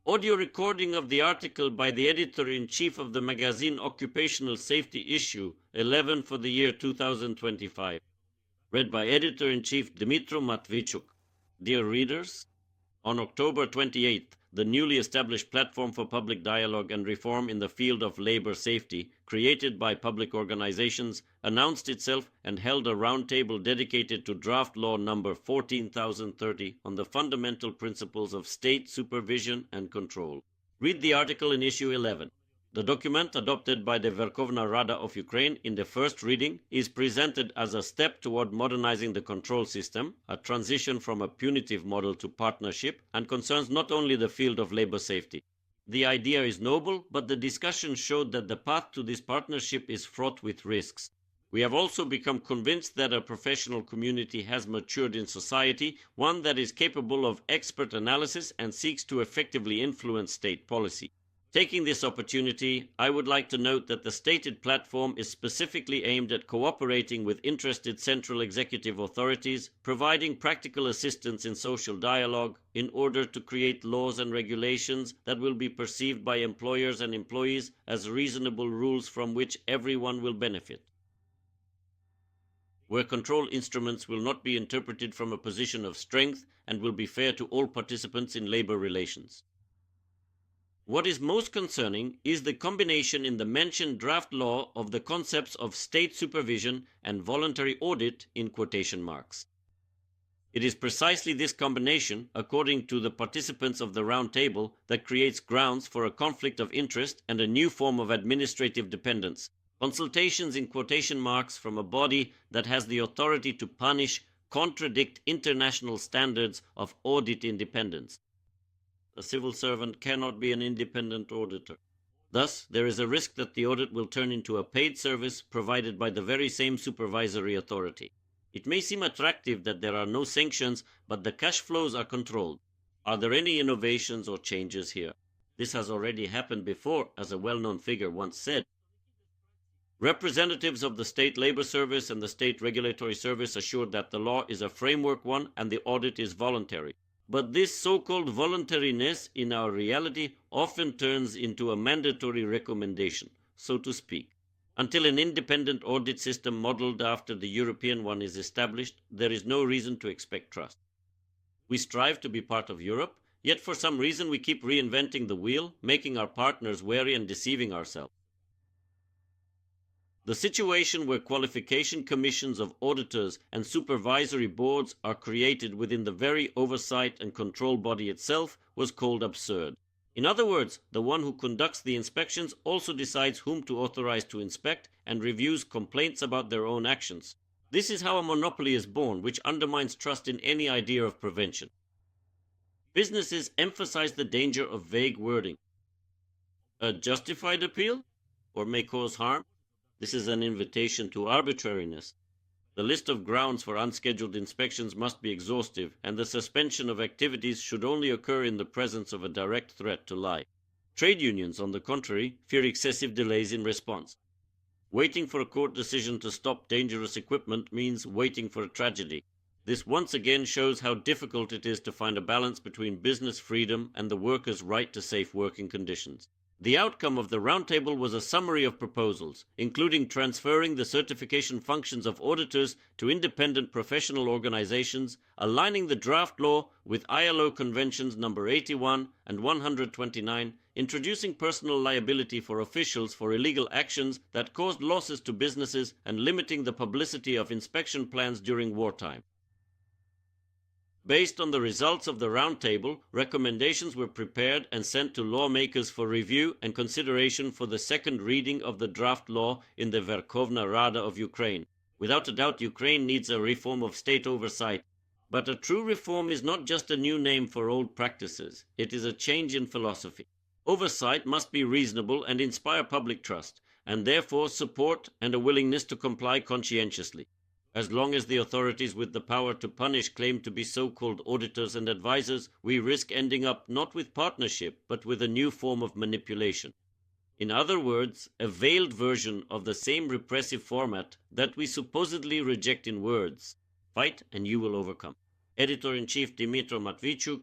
Audio recording of the article by the editor-in-chief of the magazine Occupational Safety issue 11 for the year 2025. Read by editor-in-chief Dmitry Matvichuk. Dear readers, on October 28th, the newly established platform for public dialogue and reform in the field of labor safety, created by public organizations, announced itself and held a roundtable dedicated to draft law number 14,030 on the fundamental principles of state supervision and control. Read the article in issue 11. The document adopted by the Verkhovna Rada of Ukraine in the first reading is presented as a step toward modernizing the control system, a transition from a punitive model to partnership, and concerns not only the field of labor safety. The idea is noble, but the discussion showed that the path to this partnership is fraught with risks. We have also become convinced that a professional community has matured in society, one that is capable of expert analysis and seeks to effectively influence state policy. Taking this opportunity, I would like to note that the stated platform is specifically aimed at cooperating with interested central executive authorities, providing practical assistance in social dialogue in order to create laws and regulations that will be perceived by employers and employees as reasonable rules from which everyone will benefit, where control instruments will not be interpreted from a position of strength and will be fair to all participants in labor relations. What is most concerning is the combination in the mentioned draft law of the concepts of state supervision and voluntary audit in quotation marks. It is precisely this combination, according to the participants of the round table, that creates grounds for a conflict of interest and a new form of administrative dependence. Consultations in quotation marks from a body that has the authority to punish contradict international standards of audit independence. A civil servant cannot be an independent auditor. Thus, there is a risk that the audit will turn into a paid service provided by the very same supervisory authority. It may seem attractive that there are no sanctions, but the cash flows are controlled. Are there any innovations or changes here? This has already happened before, as a well-known figure once said. Representatives of the State Labor Service and the State Regulatory Service assured that the law is a framework one and the audit is voluntary. But this so-called voluntariness in our reality often turns into a mandatory recommendation, so to speak. Until an independent audit system modeled after the European one is established, there is no reason to expect trust. We strive to be part of Europe, yet for some reason we keep reinventing the wheel, making our partners wary and deceiving ourselves. The situation where qualification commissions of auditors and supervisory boards are created within the very oversight and control body itself was called absurd. In other words, the one who conducts the inspections also decides whom to authorize to inspect and reviews complaints about their own actions. This is how a monopoly is born, which undermines trust in any idea of prevention. Businesses emphasize the danger of vague wording. A justified appeal? Or may cause harm? This is an invitation to arbitrariness. The list of grounds for unscheduled inspections must be exhaustive, and the suspension of activities should only occur in the presence of a direct threat to life. Trade unions, on the contrary, fear excessive delays in response. Waiting for a court decision to stop dangerous equipment means waiting for a tragedy. This once again shows how difficult it is to find a balance between business freedom and the workers' right to safe working conditions. The outcome of the roundtable was a summary of proposals, including transferring the certification functions of auditors to independent professional organizations, aligning the draft law with ILO Conventions No. 81 and 129, introducing personal liability for officials for illegal actions that caused losses to businesses, and limiting the publicity of inspection plans during wartime. Based on the results of the roundtable, recommendations were prepared and sent to lawmakers for review and consideration for the second reading of the draft law in the Verkhovna Rada of Ukraine. Without a doubt, Ukraine needs a reform of state oversight. But a true reform is not just a new name for old practices. It is a change in philosophy. Oversight must be reasonable and inspire public trust, and therefore support and a willingness to comply conscientiously. As long as the authorities with the power to punish claim to be so-called auditors and advisors, we risk ending up not with partnership, but with a new form of manipulation. In other words, a veiled version of the same repressive format that we supposedly reject in words. Fight and you will overcome. Editor-in-Chief Dmitry Matvichuk,